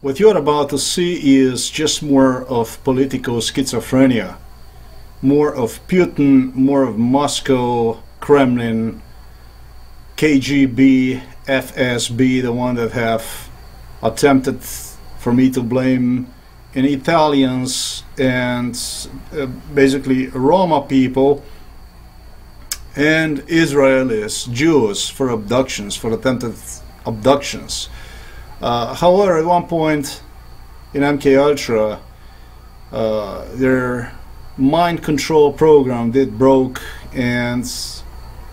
What you're about to see is just more of political schizophrenia, more of Putin, more of Moscow, Kremlin, KGB, FSB, the one that have attempted for me to blame in Italians and basically Roma people and Israelis, Jews for abductions, for attempted abductions. However, at one point in MK Ultra, their mind control program did broke, and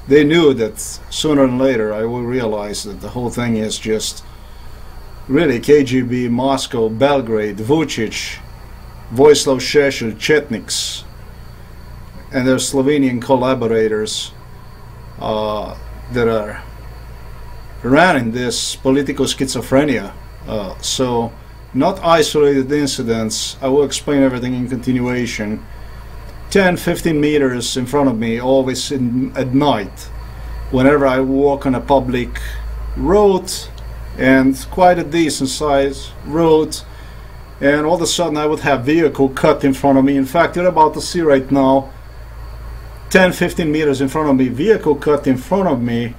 they knew that sooner or later I will realize that the whole thing is just really KGB, Moscow, Belgrade, Vucic, Vojislav Šešelj, Chetniks, and their Slovenian collaborators that are running this political schizophrenia. So not isolated incidents. I will explain everything in continuation. 10-15 meters in front of me, always at night, whenever I walk on a public road, and quite a decent size road, and all of a sudden I would have vehicle cut in front of me. In fact, you're about to see right now 10-15 meters in front of me, vehicle cut in front of me,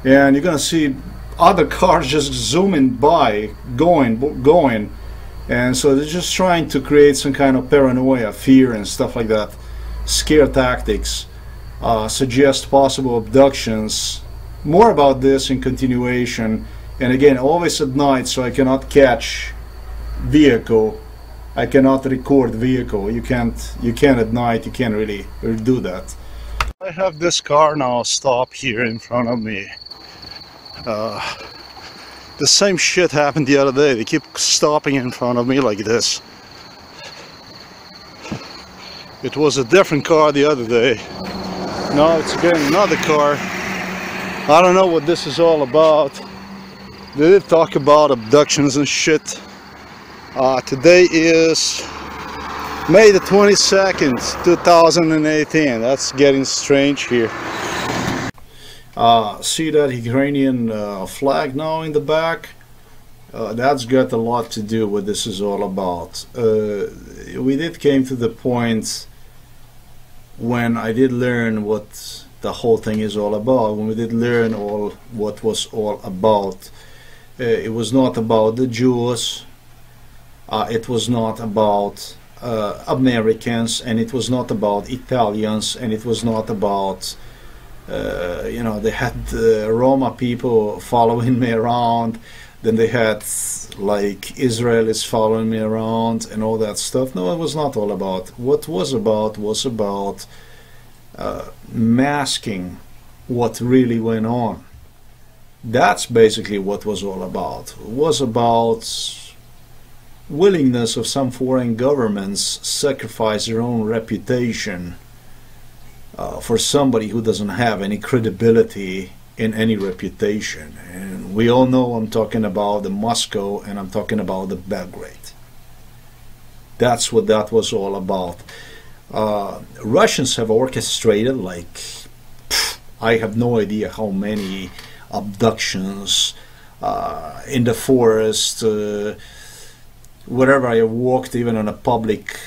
and you're gonna see other cars just zooming by, going, and so they're just trying to create some kind of paranoia, fear and stuff like that, scare tactics, suggest possible abductions. More about this in continuation, and again always at night, so I cannot catch vehicle, I cannot record vehicle. You can't at night, you can't really do that. I have this car now stop here in front of me. The same shit happened the other day. They keep stopping in front of me like this. It was a different car the other day. Now it's again another car. I don't know what this is all about. They did talk about abductions and shit. Today is May the 22nd, 2018. That's getting strange here. See that Ukrainian flag now in the back? That's got a lot to do with what this is all about. We did came to the point when I did learn what the whole thing is all about. When we did learn what was all about. It was not about the Jews. It was not about Americans, and it was not about Italians, and it was not about you know, they had Roma people following me around, then they had like Israelis following me around and all that stuff. No, it was not all about. What was about masking what really went on. That's basically what was all about. It was about willingness of some foreign governments sacrifice their own reputation for somebody who doesn't have any credibility in any reputation. And we all know I'm talking about the Moscow, and I'm talking about the Belgrade. That's what that was all about. Russians have orchestrated, like, I have no idea how many abductions in the forest, wherever I walked, even on a public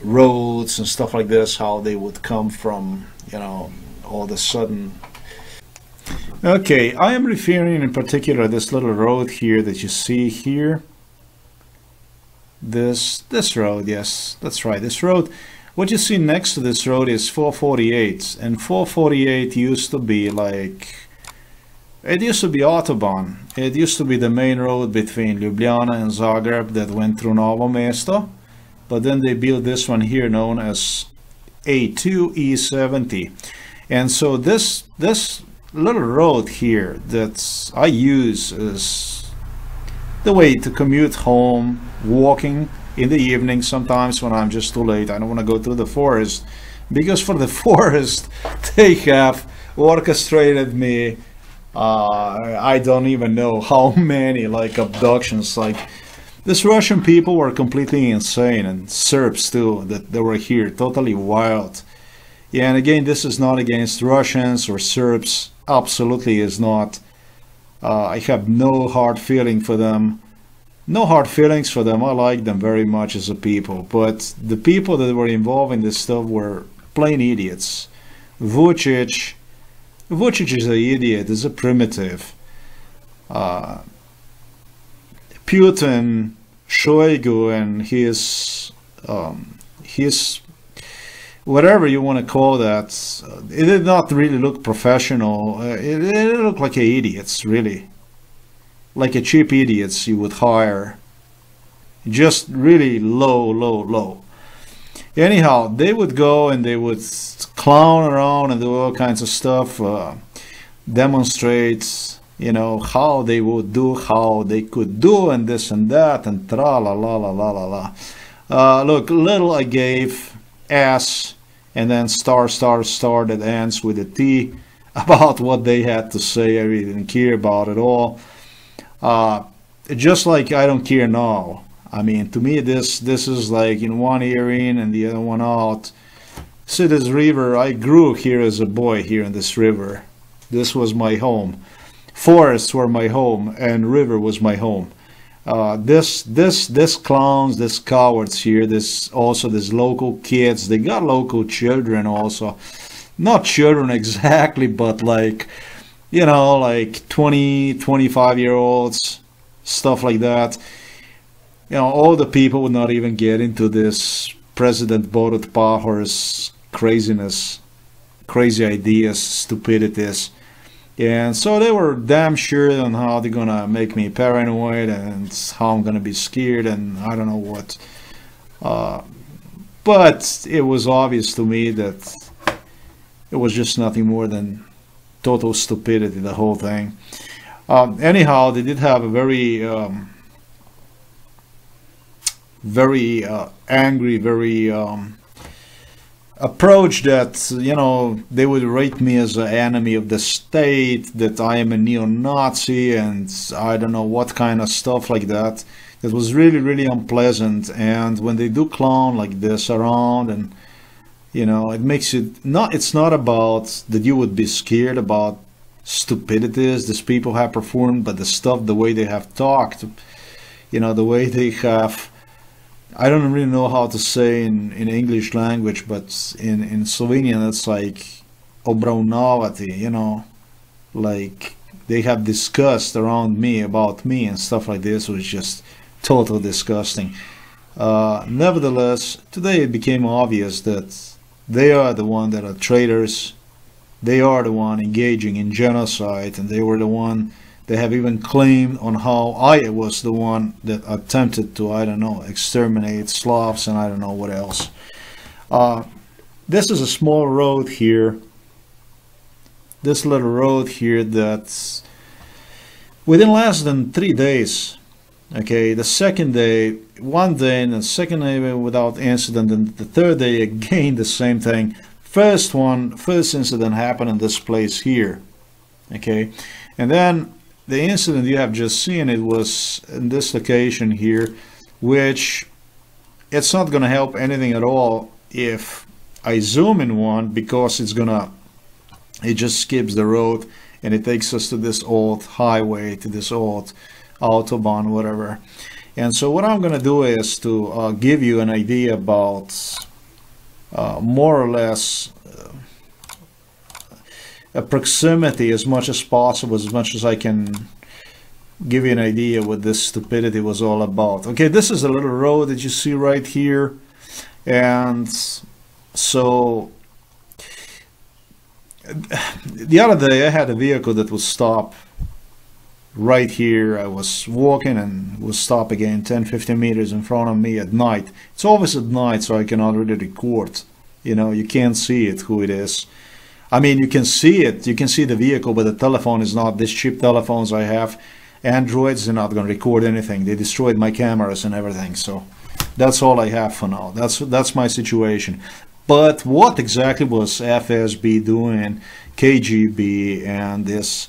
roads and stuff like this, how they would come from, you know, all of a sudden. Okay, I am referring in particular this little road here that you see here. This road, yes, that's right, this road. What you see next to this road is 448, and 448 used to be like, it used to be Autobahn. It used to be the main road between Ljubljana and Zagreb that went through Novo Mesto. But then they built this one here known as A2 E70. And so this little road here that I use is the way to commute home, walking in the evening sometimes when I'm just too late. I don't want to go through the forest, because for the forest they have orchestrated me. I don't even know how many, like, abductions. Like, these Russian people were completely insane, and Serbs too, that they were here, totally wild. Yeah, and again, this is not against Russians or Serbs, absolutely is not. I have no hard feeling for them. No hard feelings for them. I like them very much as a people, but the people that were involved in this stuff were plain idiots. Vucic, Vucic is an idiot. Is a primitive. Uh, Putin, Shoigu, and his whatever you want to call that, it did not really look professional. It looked like idiots, really, like a cheap idiots you would hire. Just really low, low, low. Anyhow, they would go and they would clown around and do all kinds of stuff, demonstrate, how they would do, how they could do, and this and that, and tra la la la la la la. Look, little I gave S, and then star star star that ends with a T about what they had to say. I really didn't care about it all. Just like I don't care now. I mean, to me, this is like in one ear in and the other one out. See this river? I grew here as a boy here in this river. This was my home. Forests were my home, and river was my home. This clowns, this cowards here, this local kids. They got local children also, not children exactly, but like, like 20, 25-year-olds, stuff like that. All the people would not even get into this President Borut Pahor's craziness, crazy ideas, stupidities. And so they were damn sure on how they're gonna make me paranoid and how I'm gonna be scared and I don't know what. But it was obvious to me that it was just nothing more than total stupidity, the whole thing. Anyhow, they did have a very angry, very approach that they would rate me as an enemy of the state, that I am a neo-Nazi, and I don't know what kind of stuff like that. That was really, really unpleasant. And when they do clown like this around, and it makes it not. It's not about that you would be scared about stupidities these people have performed, but the stuff, the way they have talked, the way they have. I don't really know how to say in English language, but in Slovenian it's like obravnavati, like they have discussed around me, about me and stuff like this, was just totally disgusting. Nevertheless, today it became obvious that they are the one that are traitors, they are the one engaging in genocide, and they were the one. They have even claimed on how I was the one that attempted to, I don't know, exterminate Slavs and I don't know what else. This is a small road here. This little road here that's within less than 3 days. Okay, the second day, one day, and the second day without incident, and the third day again the same thing. First incident happened in this place here. Okay, and then the incident you have just seen, it was in this location here, which it's not going to help anything at all if I zoom in one, because it just skips the road and it takes us to this old highway, to this old autobahn, whatever. And so what I'm going to do is to give you an idea about more or less a proximity as much as possible, as much as I can give you an idea what this stupidity was all about. Okay, this is a little road that you see right here, and so the other day I had a vehicle that would stop right here. I was walking and would stop again 10-15 meters in front of me at night. It's always at night, so I cannot really record. You can't see it, who it is. I mean, you can see it, you can see the vehicle, but the telephone is not. These cheap telephones I have, Androids, they're not going to record anything. They destroyed my cameras and everything, so that's all I have for now. That's my situation. But what exactly was FSB doing, KGB, and this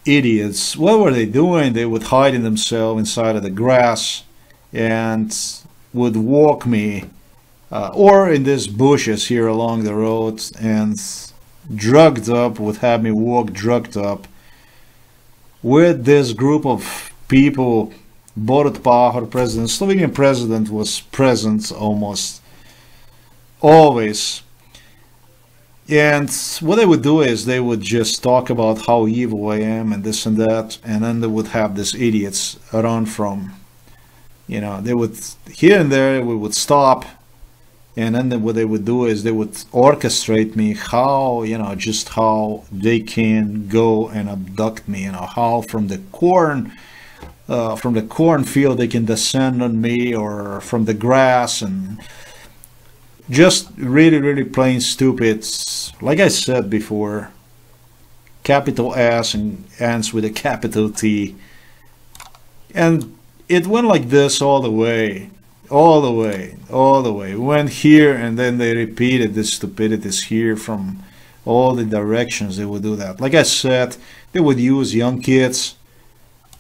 idiots? What were they doing? They would hide themselves inside of the grass and would walk me or in these bushes here along the road, and drugged up, would have me walk drugged up with this group of people Borut Pahor, president, Slovenian president, was present almost always. And what they would do is they would just talk about how evil I am and this and that, and then they would have these idiots run from, you know, they would, here and there we would stop, and then what they would do is they would orchestrate me how, you know, just how they can go and abduct me, you know, how from the cornfield they can descend on me, or from the grass, and just really, really plain stupid. Like I said before, capital S and ends with a capital T. And it went like this all the way, all the way, all the way. Went here, and then they repeated this stupidities here from all the directions. They would do that. Like I said, they would use young kids.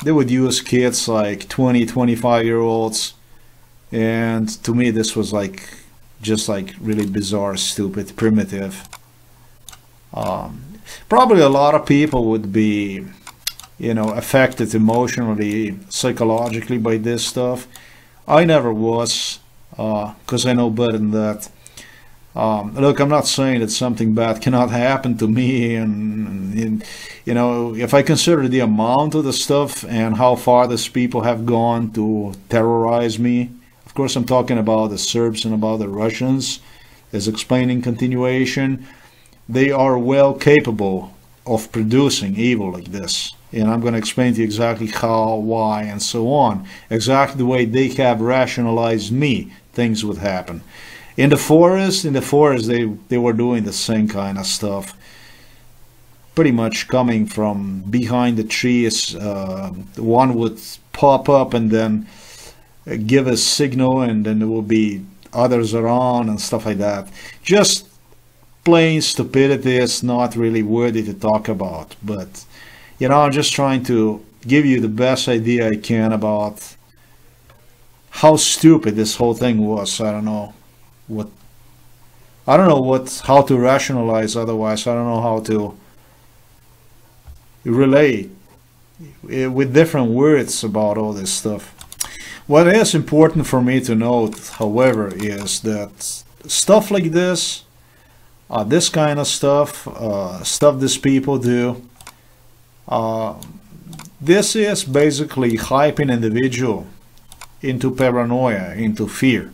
They would use kids like 20, 25-year-olds. And to me, this was like, just like really bizarre, stupid, primitive. Probably a lot of people would be, you know, affected emotionally, psychologically by this stuff. I never was, because I know better than that. Look, I'm not saying that something bad cannot happen to me, and you know, if I consider the amount of the stuff and how far these people have gone to terrorize me. Of course, I'm talking about the Serbs and about the Russians, as explained in continuation. They are well capable of producing evil like this. And I'm going to explain to you exactly how, why, and so on. Exactly the way they have rationalized me, things would happen. In the forest, they were doing the same kind of stuff. Pretty much coming from behind the trees. One would pop up and then give a signal, and then there will be others around and stuff like that. Just plain stupidity. Is not really worthy to talk about, but you know, I'm just trying to give you the best idea I can about how stupid this whole thing was. I don't know how to rationalize otherwise. I don't know how to relate with different words about all this stuff. What is important for me to note, however, is that stuff like this, this kind of stuff, stuff these people do, this is basically hyping individual into paranoia, into fear.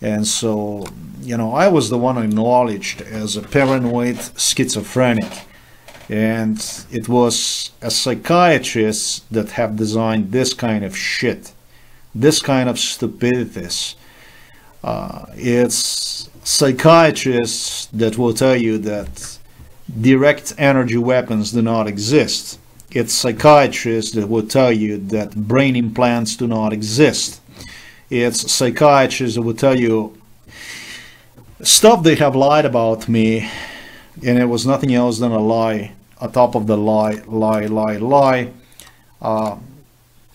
And so, you know, I was the one acknowledged as a paranoid schizophrenic. And it was a psychiatrist that have designed this kind of shit. This kind of stupidities. It's psychiatrists that will tell you that direct energy weapons do not exist. It's psychiatrists that will tell you that brain implants do not exist. It's psychiatrists that will tell you stuff they have lied about me, and it was nothing else than a lie, on top of the lie.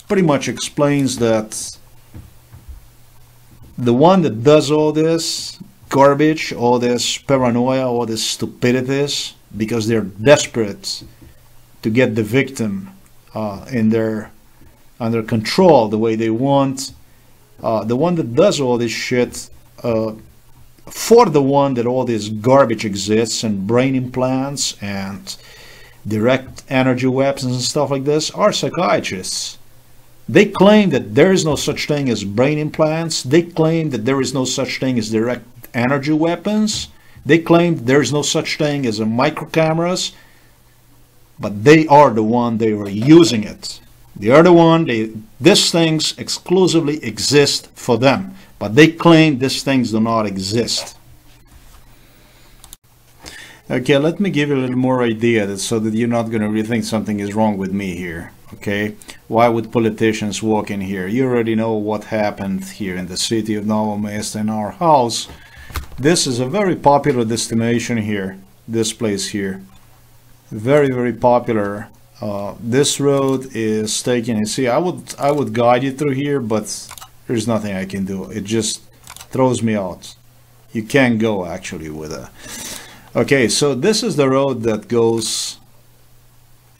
Pretty much explains that the one that does all this garbage, all this paranoia, all this stupidities, because they're desperate to get the victim under control the way they want, the one that does all this shit for the one that all this garbage exists, and brain implants and direct energy weapons and stuff like this, are psychiatrists. They claim that there is no such thing as brain implants. They claim that there is no such thing as direct energy weapons. They claim there is no such thing as a micro cameras. But they are the one, they are using it. They are the one, these things exclusively exist for them. But they claim these things do not exist. Okay, let me give you a little more idea so that you're not going to really think something is wrong with me here. Okay, why would politicians walk in here? You already know what happened here in the city of Novo Mesto in our house. This is a very popular destination here, this place here. Very, very popular. This road is taken, you see, I would guide you through here, but there's nothing I can do. It just throws me out. You can't go actually with a... Okay, so this is the road that goes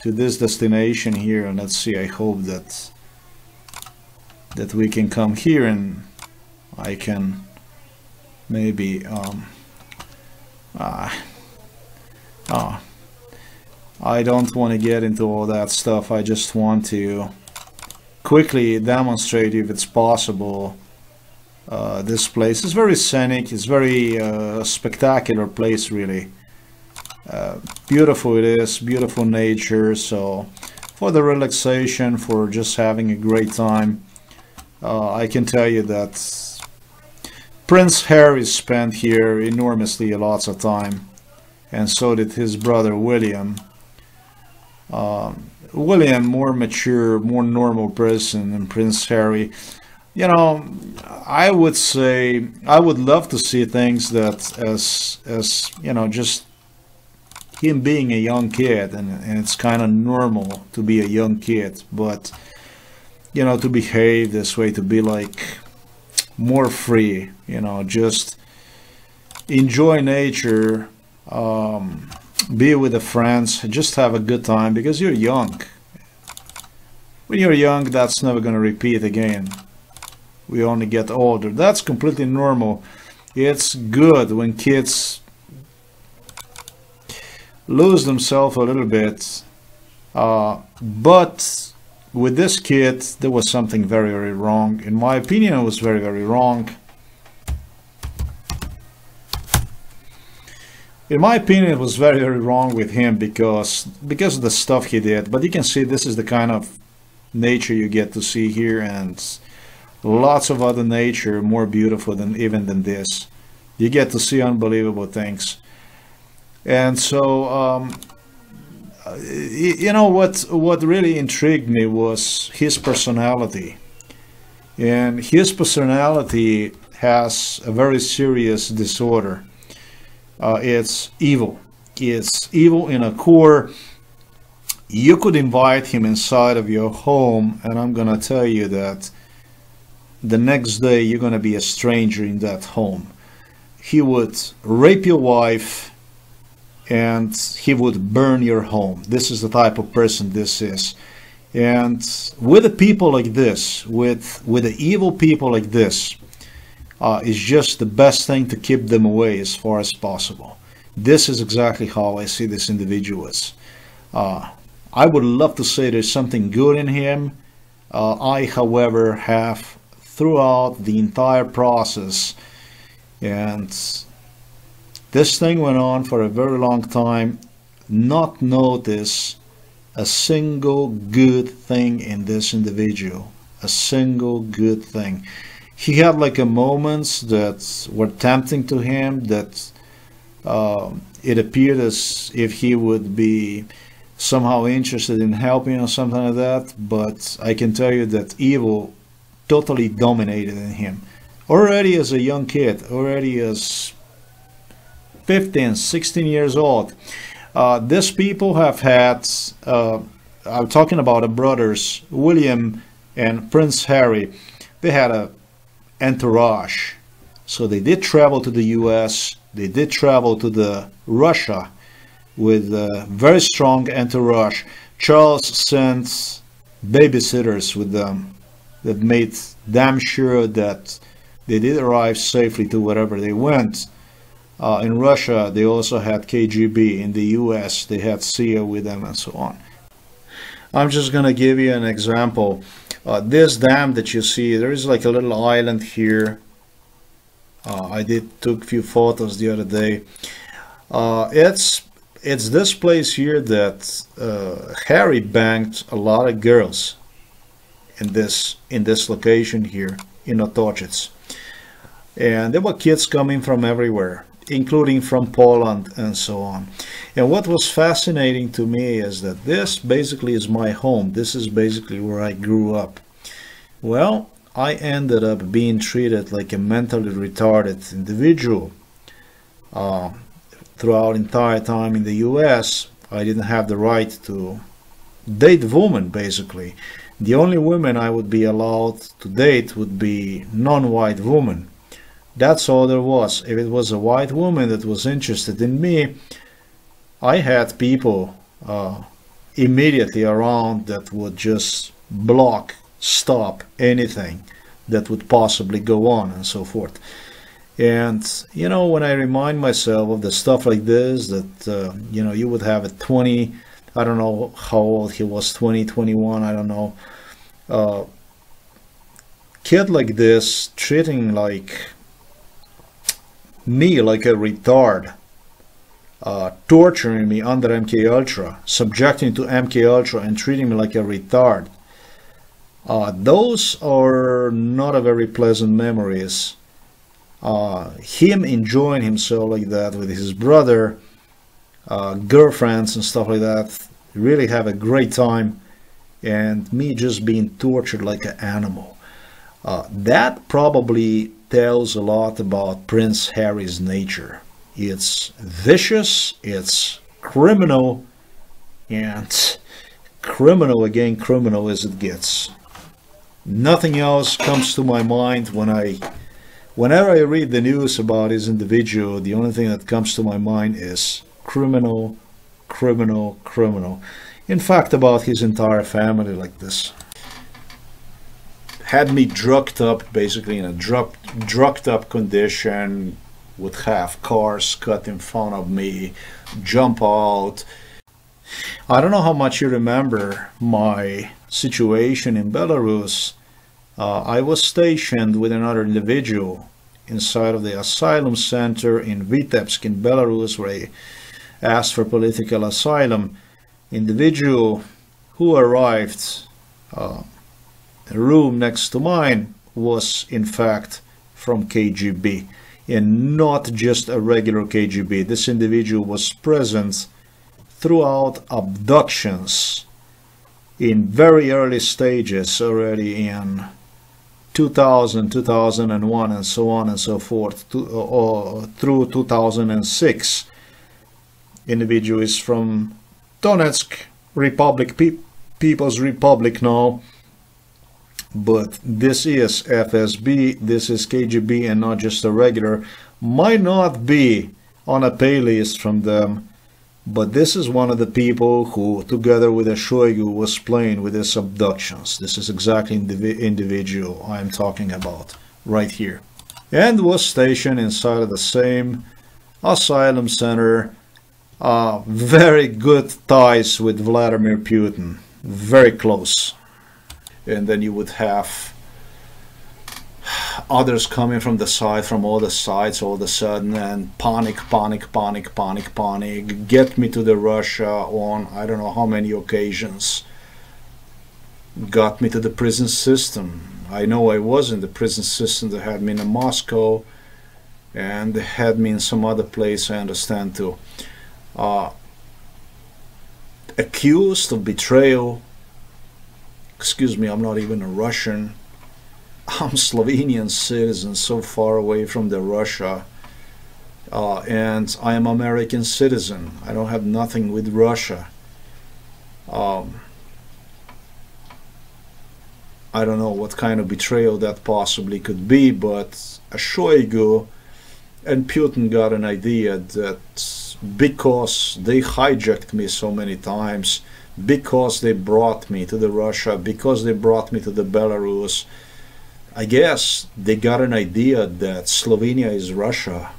to this destination here, and let's see, I hope that that we can come here and I can maybe I don't want to get into all that stuff. I just want to quickly demonstrate, if it's possible, this place. It's very scenic. It's very spectacular place, really. Beautiful it is, beautiful nature. So for the relaxation, for just having a great time, I can tell you that Prince Harry spent here enormously lots of time, and so did his brother William. William, more mature, more normal person than Prince Harry. You know, I would say I would love to see things that as you know, just him being a young kid, and it's kind of normal to be a young kid, but you know, to behave this way, to be like more free, you know, just enjoy nature, be with the friends, just have a good time, because you're young. When you're young, that's never going to repeat again. We only get older. That's completely normal. It's good when kids lose themselves a little bit, but with this kid there was something very, very wrong. In my opinion, it was very, very wrong. In my opinion, it was very, very wrong with him because of the stuff he did. But you can see this is the kind of nature you get to see here, and lots of other nature more beautiful than even than this. You get to see unbelievable things. And so you know what really intrigued me was his personality. And his personality has a very serious disorder. It's evil. It's evil in a core. You could invite him inside of your home, and I'm gonna tell you that the next day you're gonna be a stranger in that home. He would rape your wife, and he would burn your home. This is the type of person this is. And with the people like this, with the evil people like this, is just the best thing to keep them away as far as possible. This is exactly how I see this individual as. I would love to say there's something good in him. I, however, have throughout the entire process, and this thing went on for a very long time, not notice a single good thing in this individual. A single good thing. He had like a moments that were tempting to him, that it appeared as if he would be somehow interested in helping or something like that, but I can tell you that evil totally dominated in him. Already as a young kid, already as 15, 16 years old. These people have had, I'm talking about the brothers, William and Prince Harry. They had a entourage. So they did travel to the US, they did travel to the Russia with a very strong entourage. Charles sent babysitters with them that made damn sure that they did arrive safely to wherever they went. In Russia, they also had KGB. In the US, they had CIA with them, and so on. I'm just going to give you an example. This dam that you see, there is like a little island here. I took a few photos the other day. It's this place here that Harry banged a lot of girls in this location here in Otočec. And there were kids coming from everywhere, including from Poland and so on. And what was fascinating to me is that this basically is my home. This is basically where I grew up. Well, I ended up being treated like a mentally retarded individual. Throughout entire time in the US, I didn't have the right to date women, basically. The only women I would be allowed to date would be non-white women. That's all there was. If it was a white woman that was interested in me, I had people immediately around that would just block stop anything that would possibly go on and so forth. And, you know, when I remind myself of the stuff like this, that, you know, you would have at 20, I don't know how old he was, 20, 21, I don't know, kid like this treating like me like a retard, torturing me under MK Ultra, subjecting to MK Ultra and treating me like a retard. Those are not a very pleasant memories. Him enjoying himself like that with his brother, girlfriends and stuff like that, really have a great time, and me just being tortured like an animal. That probably tells a lot about Prince Harry's nature. It's vicious, it's criminal, and criminal again, criminal as it gets. Nothing else comes to my mind whenever I read the news about this individual. The only thing that comes to my mind is criminal, criminal, criminal. In fact, about his entire family like this. Had me drugged up, basically in a drugged up condition, would have cars cut in front of me, jump out. I don't know how much you remember my situation in Belarus. I was stationed with another individual inside of the asylum center in Vitebsk in Belarus, where I asked for political asylum. Individual who arrived, a room next to mine, was in fact from KGB, and not just a regular KGB. This individual was present throughout abductions in very early stages, already in 2000, 2001, and so on and so forth, through 2006. Individual is from Donetsk Republic, People's Republic now, but this is FSB, this is KGB, and not just a regular. Might not be on a pay list from them, but this is one of the people who, together with a Shoigu, was playing with these abductions. This is exactly the individual I'm talking about right here, and was stationed inside of the same asylum center. Very good ties with Vladimir Putin, very close. And then you would have others coming from the side, from all the sides all of a sudden, and panic, get me to the Russia on I don't know how many occasions. Got me to the prison system. I know I was in the prison system. They had me in Moscow, and they had me in some other place, I understand too. Accused of betrayal. Excuse me, I'm not even a Russian. I'm Slovenian citizen, so far away from the Russia, and I am American citizen. I don't have nothing with Russia. I don't know what kind of betrayal that possibly could be, but a Shoigu and Putin got an idea that because they hijacked me so many times, because they brought me to the Russia, because they brought me to the Belarus, I guess they got an idea that Slovenia is Russia,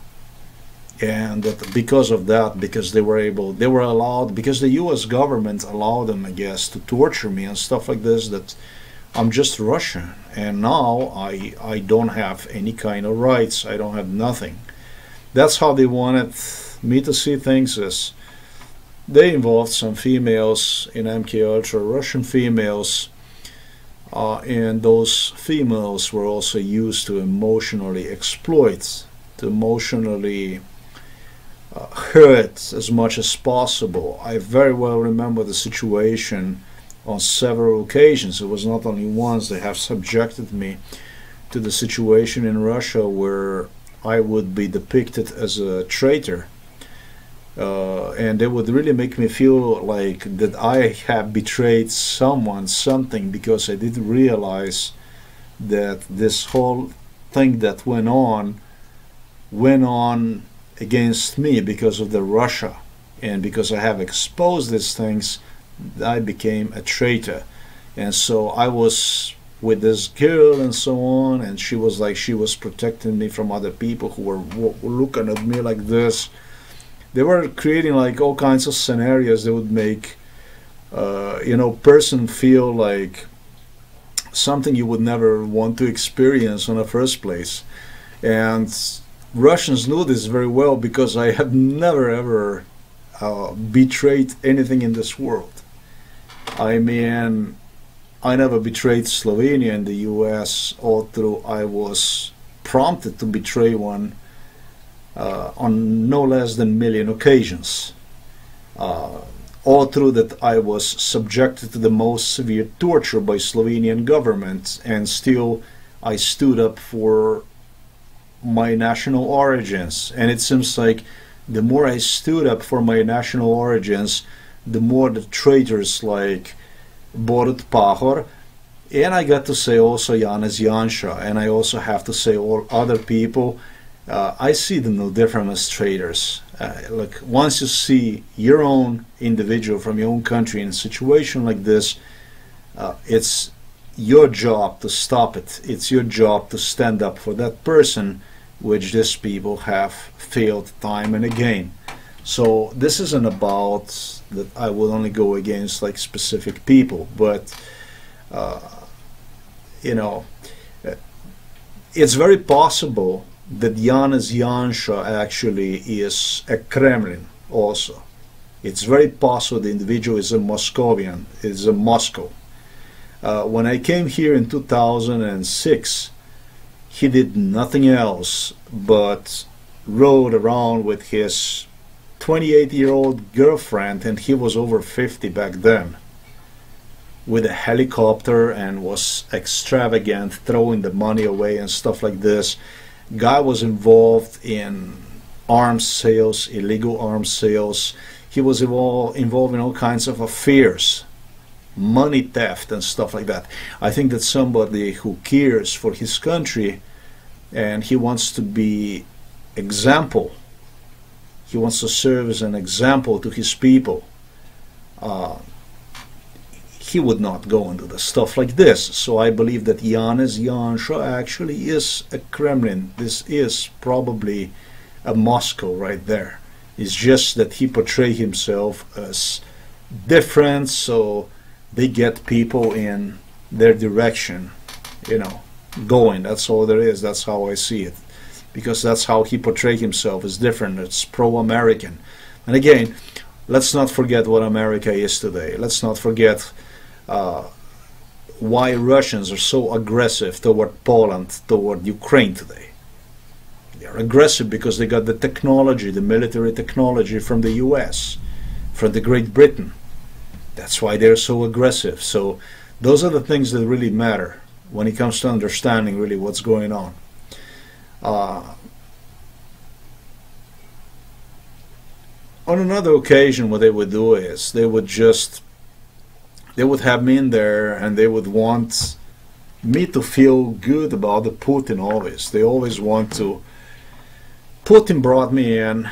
and that because of that, because they were allowed, because the US government allowed them, I guess, to torture me and stuff like this, that I'm just Russian, and now I don't have any kind of rights, I don't have nothing. That's how they wanted me to see things. As they involved some females in MK Ultra, Russian females, and those females were also used to emotionally exploit, to emotionally hurt as much as possible. I very well remember the situation on several occasions. It was not only once. They have subjected me to the situation in Russia where I would be depicted as a traitor. And they would really make me feel like that I have betrayed someone, something, because I didn't realize that this whole thing that went on against me because of the Russia, and because I have exposed these things, I became a traitor. And so I was with this girl and so on, and she was like, she was protecting me from other people who were looking at me like this. They were creating like all kinds of scenarios that would make person feel like something you would never want to experience in the first place. And Russians knew this very well, because I had never ever betrayed anything in this world. I mean, I never betrayed Slovenia in the US, although I was prompted to betray one on no less than a million occasions. All through that I was subjected to the most severe torture by Slovenian government, and still I stood up for my national origins. And it seems like the more I stood up for my national origins, the more the traitors like Borut Pahor, and I got to say also Janez Janša, and I also have to say all other people, I see them no different as traitors. Like, once you see your own individual from your own country in a situation like this, it's your job to stop it. It's your job to stand up for that person, which these people have failed time and again. So this isn't about that I will only go against like specific people, but it's very possible that Janez Janša actually is a Kremlin also. It's very possible the individual is a Moscovian, is a Moscow. When I came here in 2006, he did nothing else but rode around with his 28-year-old girlfriend, and he was over 50 back then, with a helicopter, and was extravagant, throwing the money away and stuff like this. Guy was involved in arms sales, illegal arms sales. He was involved in all kinds of affairs, money theft and stuff like that. I think that somebody who cares for his country and he wants to be example, he wants to serve as an example to his people, he would not go into the stuff like this. So I believe that Janez Janša actually is a Kremlin. This is probably a Moscow right there. It's just that he portrays himself as different, so they get people in their direction, going. That's all there is. That's how I see it, because that's how he portrays himself, as different. It's pro-American. And again, let's not forget what America is today. Let's not forget why Russians are so aggressive toward Poland, toward Ukraine today. They are aggressive because they got the technology, the military technology from the US, from the Great Britain. That's why they're so aggressive. So those are the things that really matter when it comes to understanding really what's going on. On another occasion, what they would do is they would have me in there, and they would want me to feel good about the Putin always. They always want to. Putin brought me in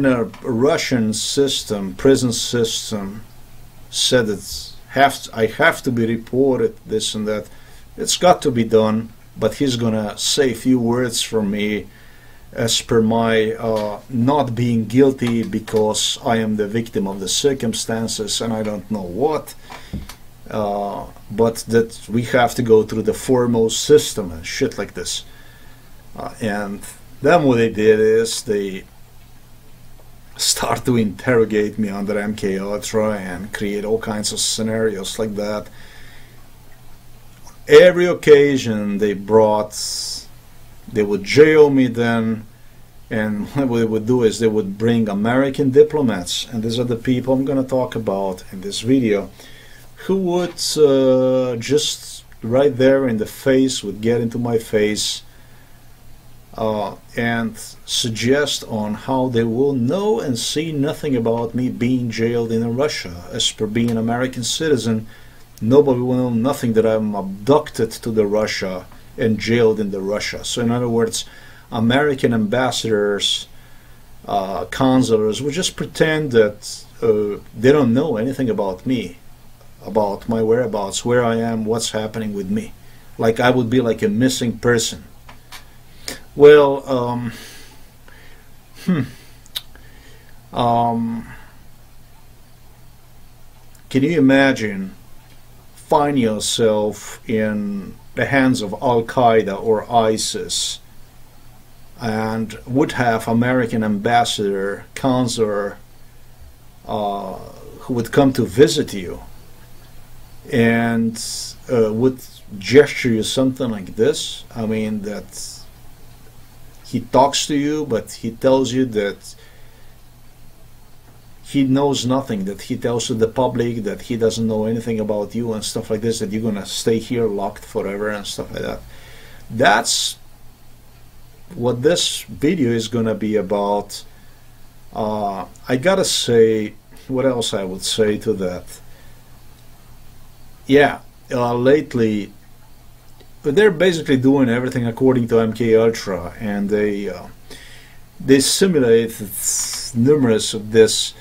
a Russian system, prison system, said that I have to be reported, this and that. It's got to be done, but he's gonna say a few words for me as per my not being guilty because I am the victim of the circumstances and I don't know what, but that we have to go through the foremost system and shit like this. And then what they did is they start to interrogate me under MK Ultra and create all kinds of scenarios like that. Every occasion they would jail me then, and what they would do is they would bring American diplomats, and these are the people I'm going to talk about in this video, who would just right there in the face, would get into my face and suggest on how they will know and see nothing about me being jailed in Russia. As per being an American citizen, nobody will know nothing that I'm abducted to the Russia and jailed in the Russia. So in other words, American ambassadors, consulars would just pretend that they don't know anything about me. about my whereabouts, where I am, what's happening with me. Like I would be like a missing person. Well, can you imagine find yourself in the hands of Al-Qaeda or ISIS, and would have American ambassador, consul, who would come to visit you and would gesture you something like this? I mean, that he talks to you, but he tells you that he knows nothing, that he tells to the public that he doesn't know anything about you and stuff like this, that you're gonna stay here locked forever and stuff like that. That's what this video is gonna be about. I gotta say, what else I would say to that? Yeah, lately they're basically doing everything according to MK Ultra, and they simulate numerous of this.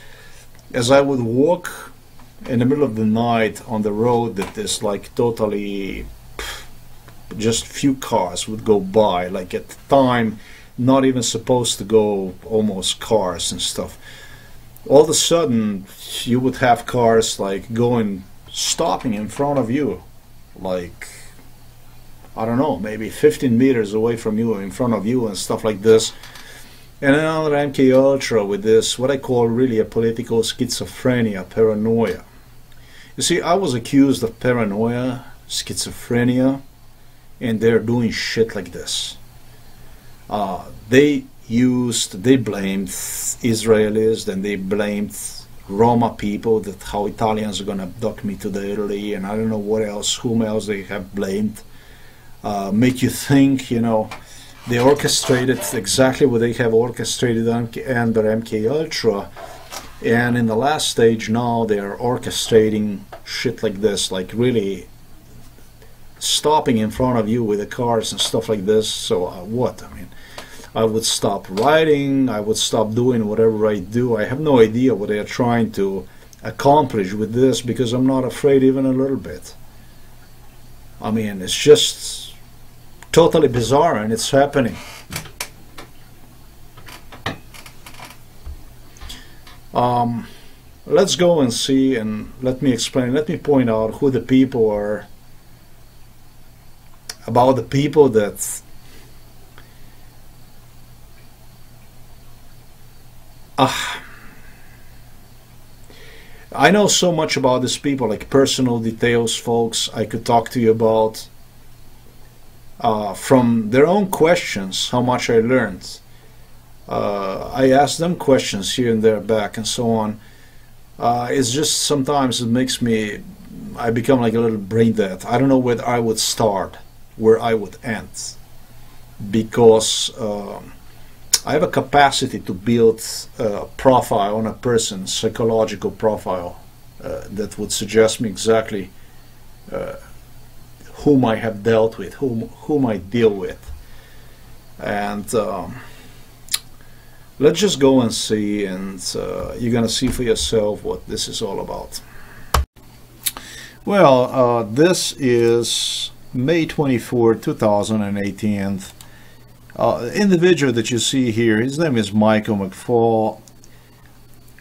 As I would walk in the middle of the night on the road that is like totally just few cars would go by, like at the time not even supposed to go, almost cars and stuff. All of a sudden you would have cars like going, stopping in front of you, like I don't know, maybe 15 meters away from you, in front of you and stuff like this. And another MK Ultra with this, what I call really a political schizophrenia, paranoia. You see, I was accused of paranoia, schizophrenia, and they're doing shit like this. They blamed Israelis, then they blamed Roma people, that how Italians are gonna abduct me to the Italy, and I don't know what else, whom else they have blamed. Make you think, you know, they orchestrated exactly what they have orchestrated under MK Ultra, and in the last stage now they are orchestrating shit like this, like really stopping in front of you with the cars and stuff like this. So what? I mean, I would stop writing, I would stop doing whatever I do. I have no idea what they are trying to accomplish with this, because I'm not afraid even a little bit. I mean, it's just totally bizarre, and it's happening. Let's go and see, and let me explain, let me point out who the people are, about the people that I know so much about these people, like personal details, folks, I could talk to you about. From their own questions, how much I learned. I ask them questions here and there back and so on. It's just sometimes it makes me, I become like a little brain dead. I don't know where I would start, where I would end, because I have a capacity to build a profile on a person, psychological profile, that would suggest me exactly whom I have dealt with, whom I deal with. And let's just go and see, and you're gonna see for yourself what this is all about. Well, this is May 24, 2018. The individual that you see here, his name is Michael McFall.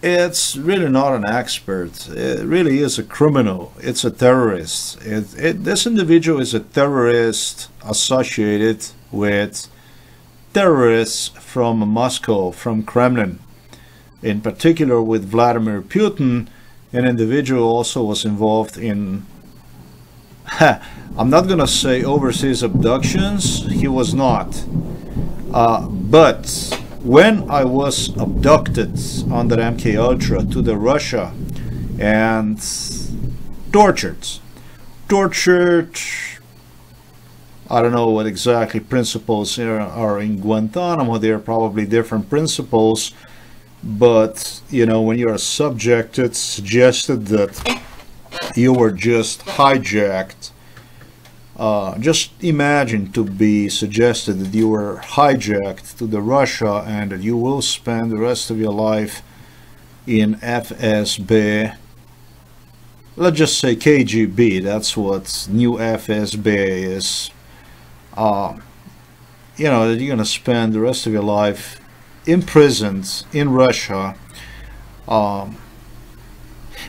It's really not an expert. It really is a criminal. It's a terrorist. This individual is a terrorist associated with terrorists from Moscow, from Kremlin. In particular with Vladimir Putin. An individual also was involved in, I'm not going to say overseas abductions. He was not. But when I was abducted under MK Ultra to the Russia and tortured, I don't know what exactly principles are in Guantanamo. There are probably different principles, but you know, when you are subjected, suggested that you were just hijacked. Just imagine to be suggested that you were hijacked to the Russia and that you will spend the rest of your life in FSB. let's just say KGB, that's what new FSB is. You know, that you're going to spend the rest of your life imprisoned in Russia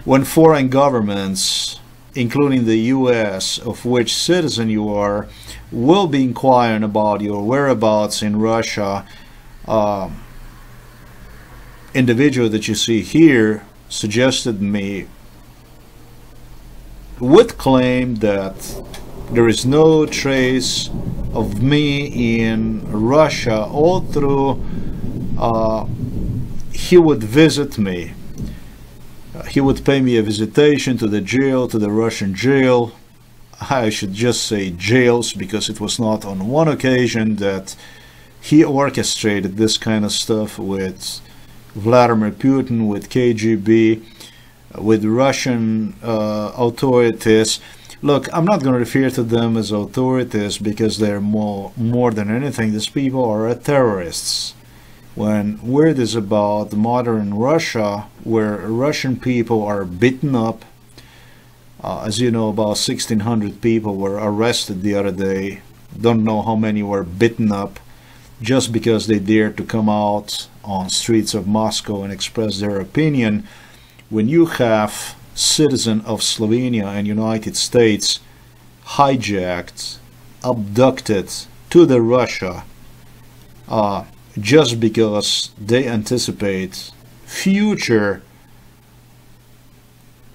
when foreign governments, including the US, of which citizen you are, will be inquiring about your whereabouts in Russia. Individual that you see here suggested me would claim that there is no trace of me in Russia. All through he would visit me. He would pay me a visitation to the jail, to the Russian jail. I should just say jails, because it was not on one occasion that he orchestrated this kind of stuff with Vladimir Putin, with KGB, with Russian authorities. Look, I'm not going to refer to them as authorities because they're more than anything. These people are terrorists. When word is about modern Russia, where Russian people are beaten up, as you know, about 1,600 people were arrested the other day. Don't know how many were beaten up just because they dared to come out on streets of Moscow and express their opinion. When you have citizens of Slovenia and United States hijacked, abducted to the Russia, just because they anticipate future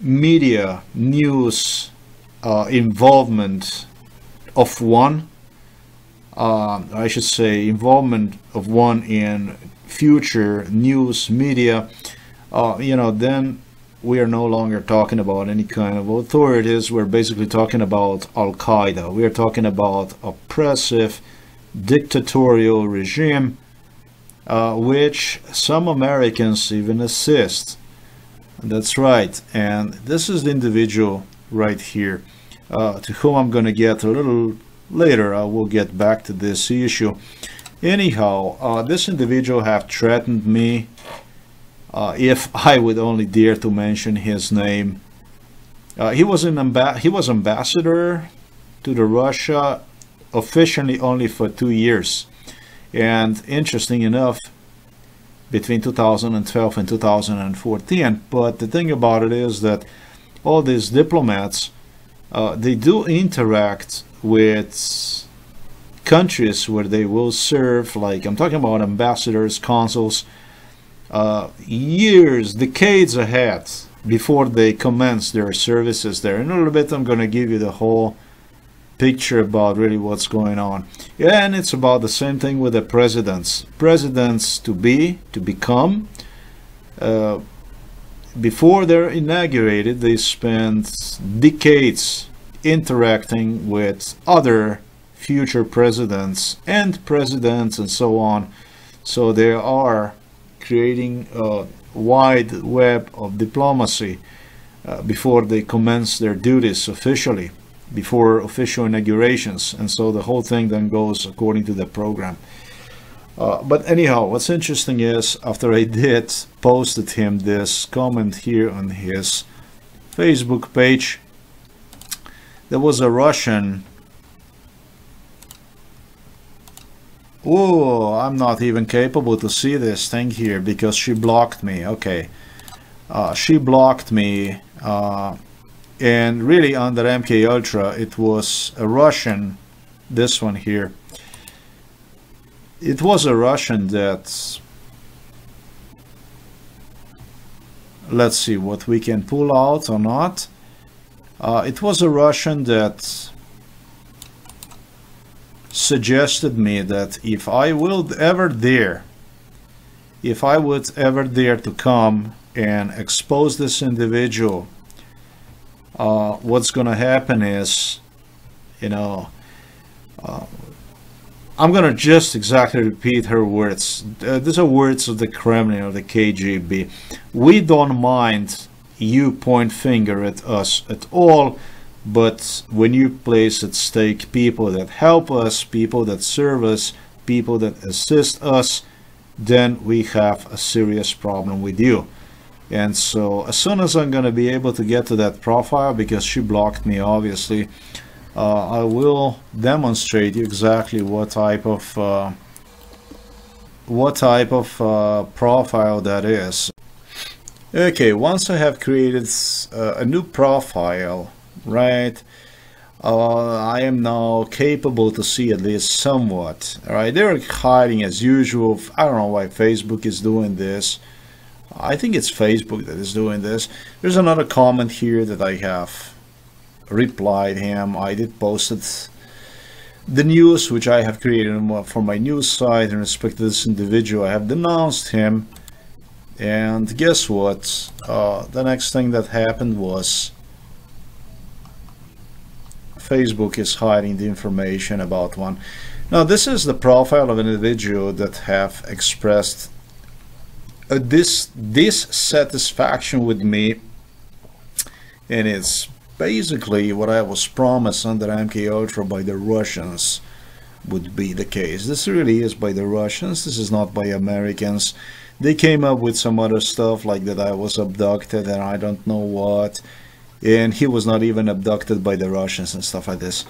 media news involvement of one, I should say involvement of one in future news media, you know, then we are no longer talking about any kind of authorities. We're basically talking about Al-Qaeda. We are talking about oppressive, dictatorial regime, which some Americans even assist. That's right. And this is the individual right here, to whom I'm going to get a little later. I will get back to this issue. Anyhow, this individual have threatened me if I would only dare to mention his name. He was ambassador to the Russia officially only for 2 years. And interesting enough, between 2012 and 2014. But the thing about it is that all these diplomats, they do interact with countries where they will serve, like I'm talking about ambassadors, consuls, years, decades ahead before they commence their services there. In a little bit I'm going to give you the whole picture about really what's going on. Yeah, and it's about the same thing with the presidents. Presidents to become, before they're inaugurated, they spend decades interacting with other future presidents and so on. So they are creating a wide web of diplomacy before they commence their duties officially, before official inaugurations, and so the whole thing then goes according to the program. But anyhow, what's interesting is, after I did posted him this comment here on his Facebook page, there was a Russian. Oh, I'm not even capable to see this thing here because she blocked me. Okay, she blocked me. And really under MK Ultra, it was a Russian, this one here. It was a Russian that, let's see what we can pull out or not. It was a Russian that suggested me that if I would ever dare to come and expose this individual, what's going to happen is, you know, I'm going to just exactly repeat her words. These are words of the Kremlin, or the KGB. We don't mind you point finger at us at all, but when you place at stake people that help us, people that serve us, people that assist us, then we have a serious problem with you. And so as soon as I'm going to be able to get to that profile, because she blocked me obviously, I will demonstrate you exactly what type of profile that is. Okay, once I have created a new profile, right, I am now capable to see at least somewhat. All right, they're hiding as usual. I don't know why Facebook is doing this. I think it's Facebook that is doing this. There's another comment here that I have replied him. I did posted the news which I have created for my news site in respect to this individual. I have denounced him, and guess what? The next thing that happened was Facebook is hiding the information about one. Now this is the profile of an individual that have expressed dissatisfaction with me, and it's basically what I was promised under MK Ultra by the Russians would be the case. This really is by the Russians. This is not by Americans. They came up with some other stuff like that I was abducted and I don't know what, and he was not even abducted by the Russians and stuff like this.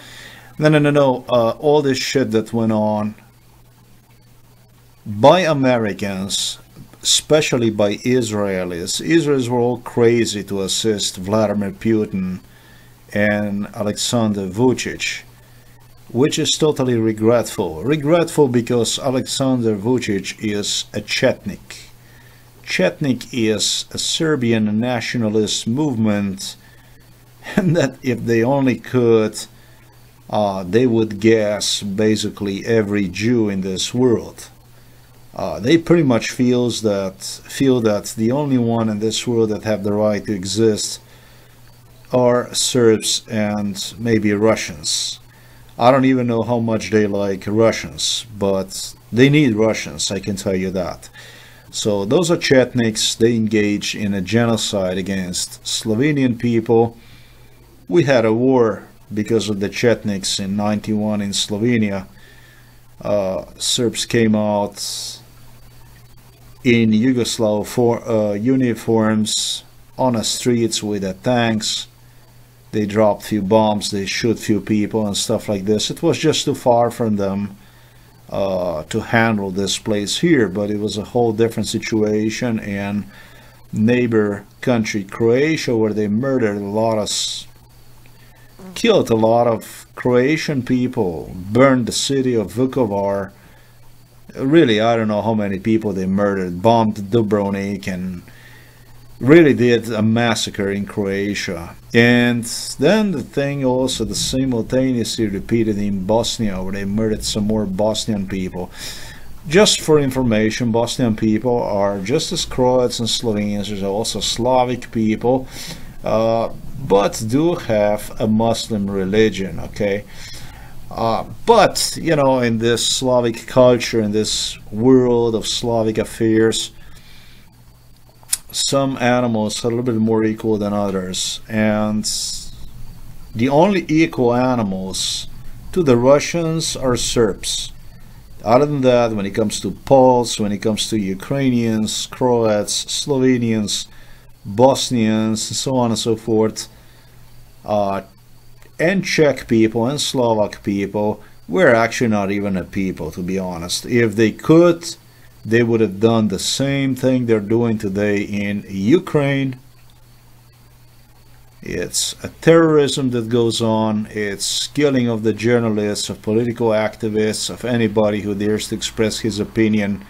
No. All this shit that went on by Americans, especially by Israelis. Israelis were all crazy to assist Vladimir Putin and Alexander Vucic, which is totally regretful. Regretful because Alexander Vucic is a Chetnik. Chetnik is a Serbian nationalist movement, and that if they only could, they would gas basically every Jew in this world. They pretty much feel that the only one in this world that have the right to exist are Serbs and maybe Russians. I don't even know how much they like Russians, but they need Russians, I can tell you that. So those are Chetniks. They engage in a genocide against Slovenian people. We had a war because of the Chetniks in '91 in Slovenia. Serbs came out in Yugoslav uniforms on the streets with the tanks. They dropped few bombs, they shoot few people and stuff like this. It was just too far from them to handle this place here, but it was a whole different situation in neighbor country Croatia, where they murdered killed a lot of Croatian people, burned the city of Vukovar. Really, I don't know how many people they murdered, bombed Dubrovnik, and really did a massacre in Croatia. And then the thing also, the simultaneously repeated in Bosnia, where they murdered some more Bosnian people. Just for information, Bosnian people are just as Croats and Slovenians. There's also Slavic people, but do have a Muslim religion, okay? But, you know, in this Slavic culture, in this world of Slavic affairs, some animals are a little bit more equal than others, and the only equal animals to the Russians are Serbs. Other than that, when it comes to Poles, when it comes to Ukrainians, Croats, Slovenians, Bosnians, and so on and so forth, and Czech people and Slovak people, we're actually not even a people, to be honest. If they could, they would have done the same thing they're doing today in Ukraine. It's a terrorism that goes on. It's killing of the journalists, of political activists, of anybody who dares to express his opinion.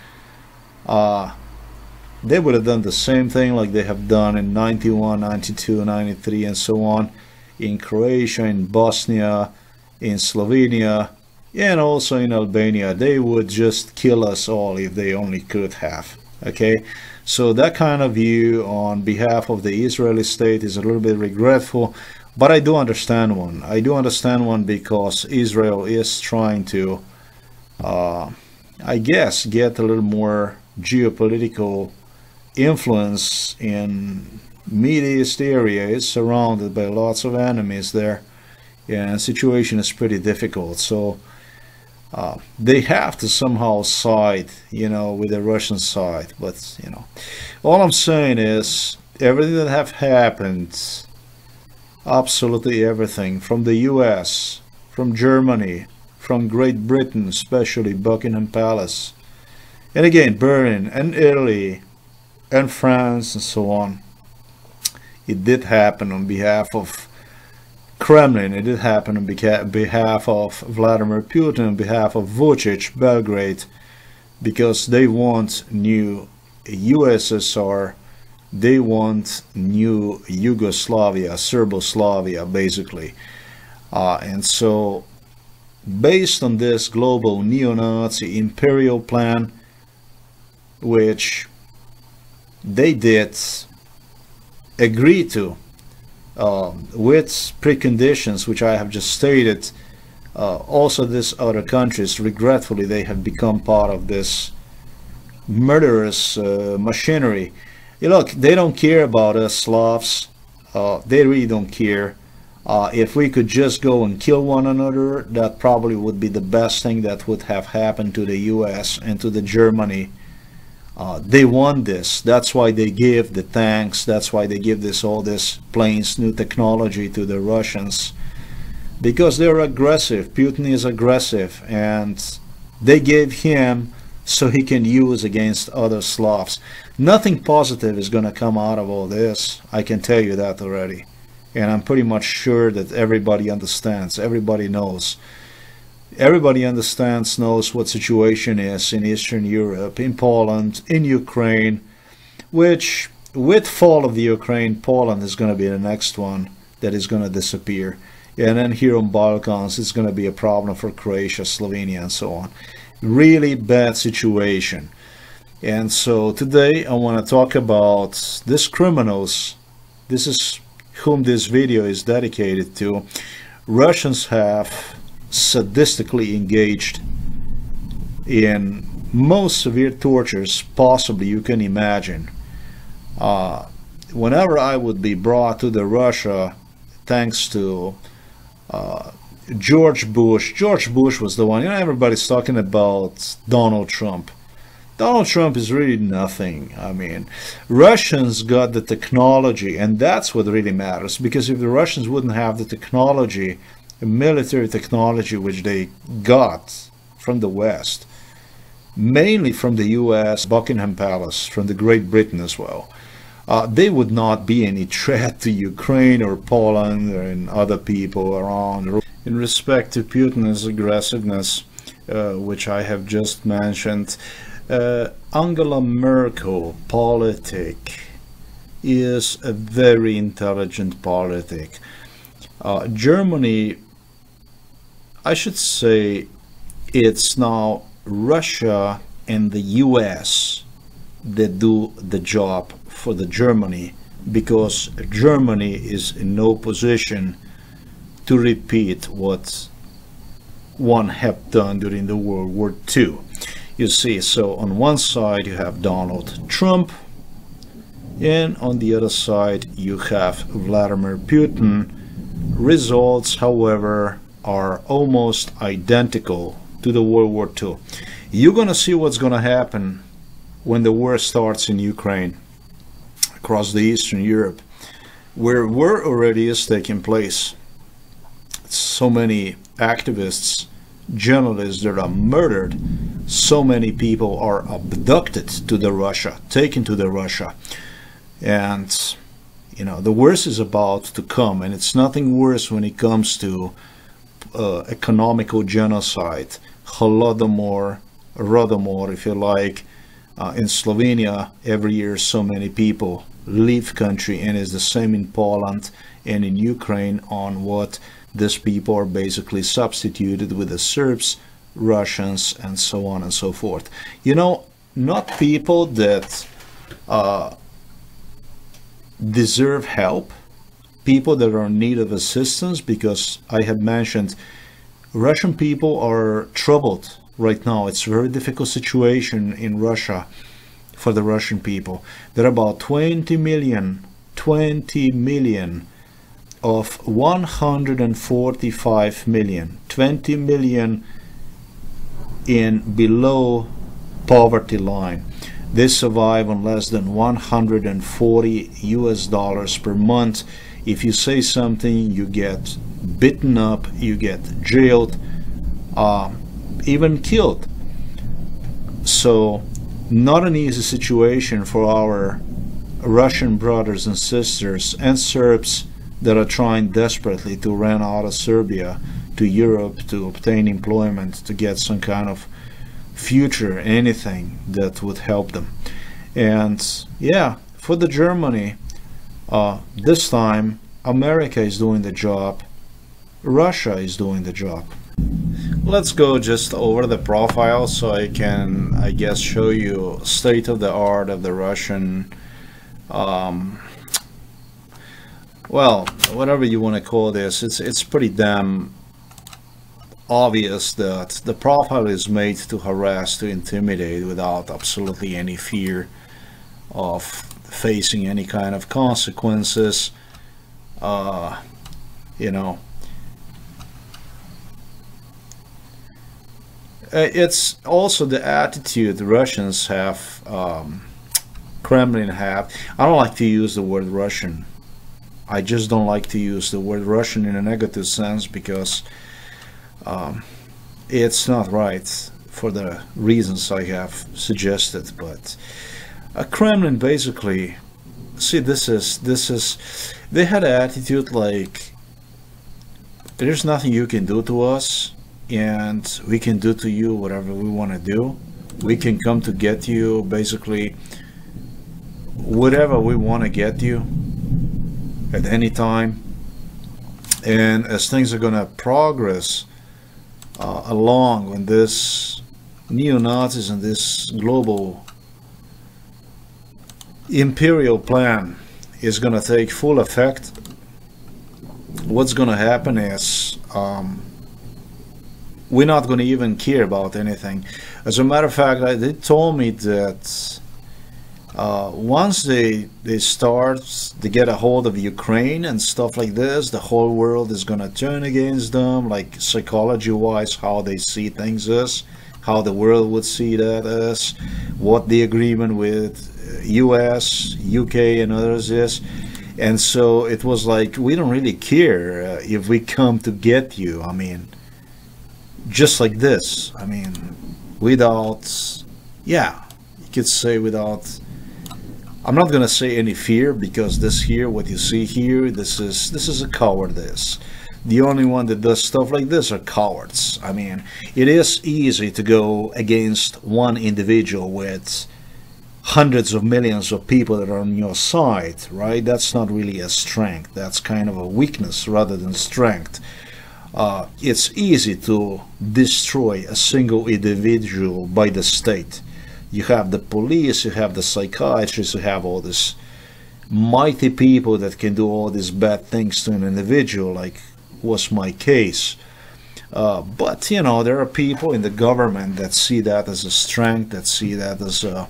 They would have done the same thing like they have done in 91, 92, 93, and so on, in Croatia, in Bosnia, in Slovenia, and also in Albania. They would just kill us all if they only could have. Okay, so that kind of view on behalf of the Israeli state is a little bit regretful, but I do understand one. I do understand one because Israel is trying to, I guess, get a little more geopolitical influence in Middle East area. Is surrounded by lots of enemies there, and the situation is pretty difficult. So They have to somehow side, with the Russian side. But, all I'm saying is everything that have happened, absolutely everything, from the US, from Germany, from Great Britain, especially Buckingham Palace, and again, Berlin and Italy and France and so on. It did happen on behalf of Kremlin, it did happen on behalf of Vladimir Putin, on behalf of Vucic, Belgrade, because they want new USSR, they want new Yugoslavia, Serboslavia, basically. And so, based on this global neo-Nazi imperial plan, which they did agree to, with preconditions which I have just stated, also these other countries, regretfully, they have become part of this murderous machinery. Look, they don't care about us Slavs. They really don't care. If we could just go and kill one another, that probably would be the best thing that would have happened to the US and to the Germany. They want this. That's why they give the tanks. That's why they give all this planes, new technology to the Russians, because they're aggressive. Putin is aggressive, and they gave him so he can use against other Slavs. Nothing positive is going to come out of all this. I can tell you that already, and I'm pretty much sure that everybody understands. Everybody knows. Everybody knows what situation is in Eastern Europe, in Poland, in Ukraine, which, with fall of the Ukraine, Poland is going to be the next one that is going to disappear. And then here on Balkans, it's going to be a problem for Croatia, Slovenia, and so on. Really bad situation. And so today I want to talk about these criminals. This is whom this video is dedicated to. Russians have sadistically engaged in most severe tortures possibly you can imagine. Whenever I would be brought to the Russia, thanks to George Bush was the one. Everybody's talking about Donald Trump. Donald Trump is really nothing. I mean, Russians got the technology, and that's what really matters, because if the Russians wouldn't have the technology, military technology which they got from the West, mainly from the US, Buckingham Palace, from the Great Britain as well, they would not be any threat to Ukraine or Poland or in other people around. In respect to Putin's aggressiveness, which I have just mentioned, Angela Merkel politic is a very intelligent politic. Germany, I should say, it's now Russia and the US that do the job for the Germany, because Germany is in no position to repeat what one had done during the World War II. You see, so on one side you have Donald Trump, and on the other side you have Vladimir Putin. Results, however, are almost identical to the World War II. You're going to see what's going to happen when the war starts in Ukraine, across the Eastern Europe, where war already is taking place. So many activists, journalists that are murdered, so many people are abducted to the Russia, taken to the Russia. And the worst is about to come, and it's nothing worse when it comes to economical genocide. Holodomor, Rodomor, if you like. In Slovenia, every year so many people leave country, and it's the same in Poland and in Ukraine, on what these people are basically substituted with the Serbs, Russians, and so on and so forth. Not people that deserve help, people that are in need of assistance, because I have mentioned Russian people are troubled right now. It's a very difficult situation in Russia for the Russian people. There are about 20 million of 145 million, 20 million in below poverty line. They survive on less than 140 US dollars per month. If you say something, you get beaten up, you get jailed, even killed. So not an easy situation for our Russian brothers and sisters and Serbs that are trying desperately to run out of Serbia to Europe to obtain employment, to get some kind of future, anything that would help them. And yeah, for the Germany, this time America is doing the job, Russia is doing the job. Let's go just over the profile so I can, I guess, show you state of the art of the Russian, well, whatever you want to call this. It's pretty damn obvious that the profile is made to harass, to intimidate, without absolutely any fear of facing any kind of consequences. You know, it's also the attitude the Russians have, Kremlin have. I don't like to use the word Russian. I just don't like to use the word Russian in a negative sense, because it's not right for the reasons I have suggested. But Kremlin basically, see, this is they had an attitude like, there's nothing you can do to us, and we can do to you whatever we want to do. We can come to get you, basically whatever we want to get you at any time. And as things are going to progress along, when this neo-Nazis and this global imperial plan is going to take full effect, what's going to happen is we're not going to even care about anything. As a matter of fact, they told me that once they start to get a hold of Ukraine and stuff like this, the whole world is going to turn against them, like psychology-wise, how they see things is, how the world would see that as, what the agreement with US, UK and others is. And so it was like, we don't really care if we come to get you. I mean, just like this. I mean, without, yeah, you could say without, I'm not gonna say any fear, because this here, what you see here, this is a cowardice. The only one that does stuff like this are cowards. I mean, it is easy to go against one individual with hundreds of millions of people that are on your side, right? That's not really a strength. That's kind of a weakness rather than strength. It's easy to destroy a single individual by the state. You have the police, you have the psychiatrists, you have all these mighty people that can do all these bad things to an individual, like was my case. But, you know, there are people in the government that see that as a strength, that see that as a,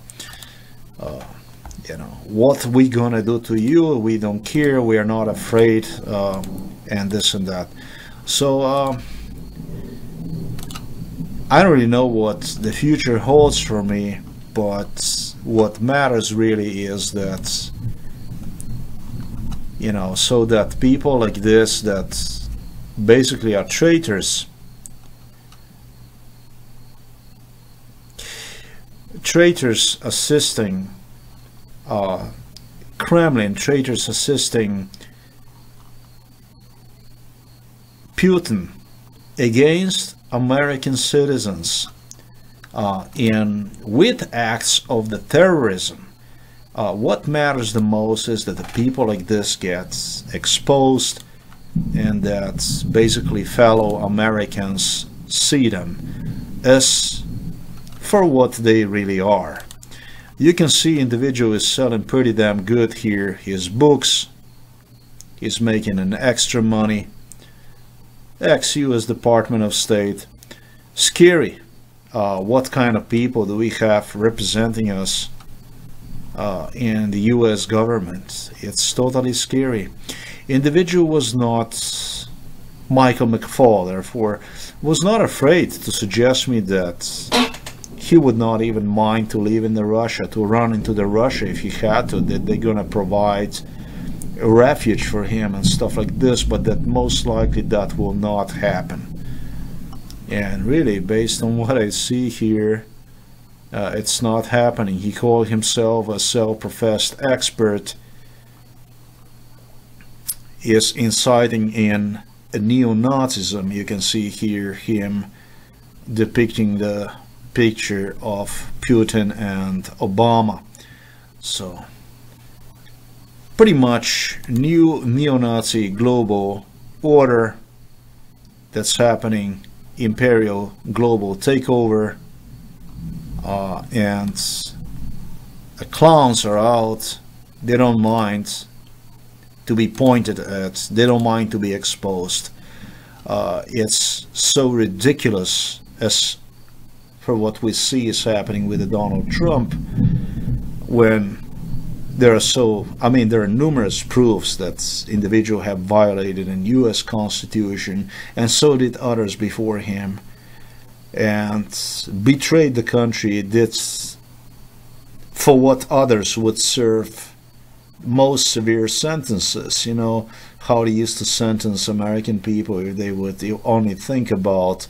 you know, what we gonna do to you, we don't care, we are not afraid, and this and that. So I don't really know what the future holds for me, but what matters really is that, you know, so that people like this that basically are traitors, assisting Kremlin, traitors assisting Putin against American citizens with acts of the terrorism. What matters the most is that the people like this get exposed, and that basically fellow Americans see them as for what they really are. You can see individual is selling pretty damn good here. His books, he's making an extra money. Ex-US Department of State. Scary. What kind of people do we have representing us in the US government? It's totally scary. Individual was not Michael McFaul, therefore was not afraid to suggest me that he would not even mind to live in the Russia, to run into the Russia if he had to, that they're gonna provide a refuge for him and stuff like this, but that most likely that will not happen. And really, based on what I see here, it's not happening. He called himself a self-professed expert, is inciting in neo-Nazism. You can see here him depicting the picture of Putin and Obama. So pretty much new neo-Nazi global order that's happening, imperial global takeover, and the clowns are out. They don't mind to be pointed at, they don't mind to be exposed. It's so ridiculous as for what we see is happening with Donald Trump, when there are numerous proofs that individuals have violated the US Constitution, and so did others before him, and betrayed the country, did for what others would serve most severe sentences. You know how they used to sentence American people if they would only think about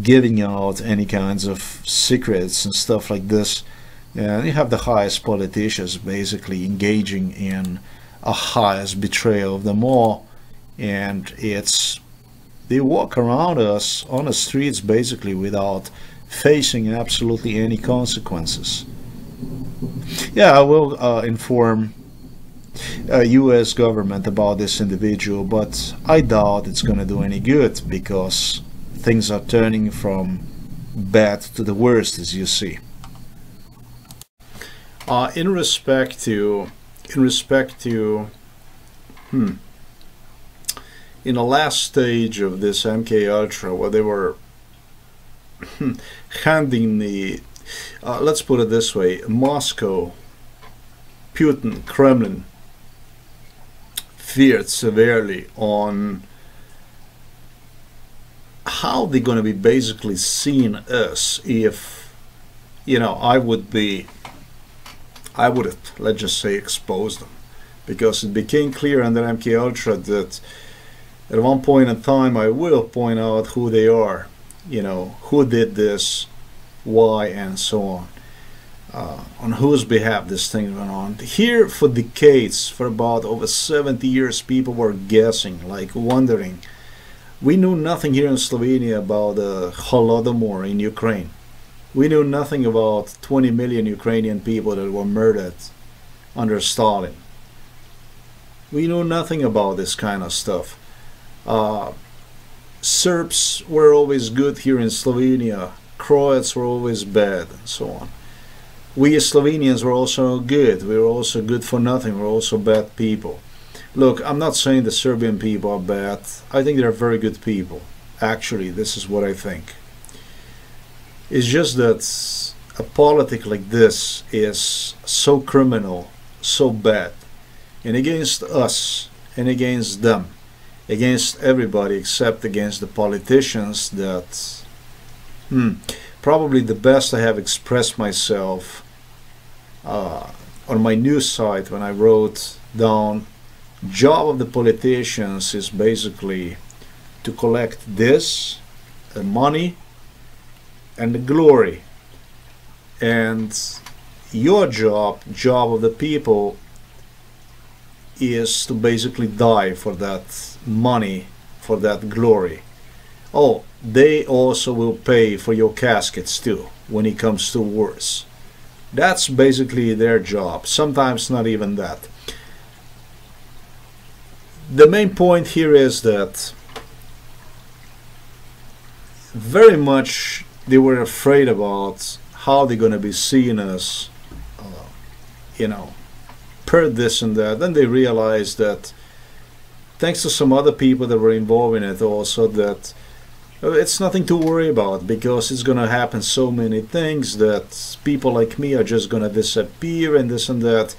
giving out any kinds of secrets and stuff like this. And you have the highest politicians basically engaging in a highest betrayal of them all, and they walk around us on the streets basically without facing absolutely any consequences. Yeah, I will inform US government about this individual, but I doubt it's going to do any good, because things are turning from bad to the worst, as you see. In respect to in the last stage of this MK Ultra, where they were handing the let's put it this way, Moscow, Putin, Kremlin feared severely on how they're going to be basically seen as if, you know, I would have, let's just say, exposed them, because it became clear under MK Ultra that at one point in time I will point out who they are, you know, who did this, why, and so on whose behalf this thing went on. Here for decades, for about over 70 years, people were guessing, like wondering. We knew nothing here in Slovenia about the Holodomor in Ukraine. We knew nothing about 20 million Ukrainian people that were murdered under Stalin. We knew nothing about this kind of stuff. Serbs were always good here in Slovenia. Croats were always bad, and so on. We as Slovenians were also good. We were also good for nothing. We were also bad people. Look, I'm not saying the Serbian people are bad. I think they're very good people. Actually, this is what I think. It's just that a politic like this is so criminal, so bad, and against us, and against them, against everybody except against the politicians, that probably the best I have expressed myself on my news site when I wrote down, job of the politicians is basically to collect this, the money, and the glory, and your job of the people, is to basically die for that money, for that glory. Oh, they also will pay for your caskets too when it comes to wars. That's basically their job, sometimes not even that. The main point here is that very much they were afraid about how they're going to be seen as, you know, per this and that. Then they realized that, thanks to some other people that were involved in it also, that it's nothing to worry about, because it's going to happen so many things that people like me are just going to disappear and this and that.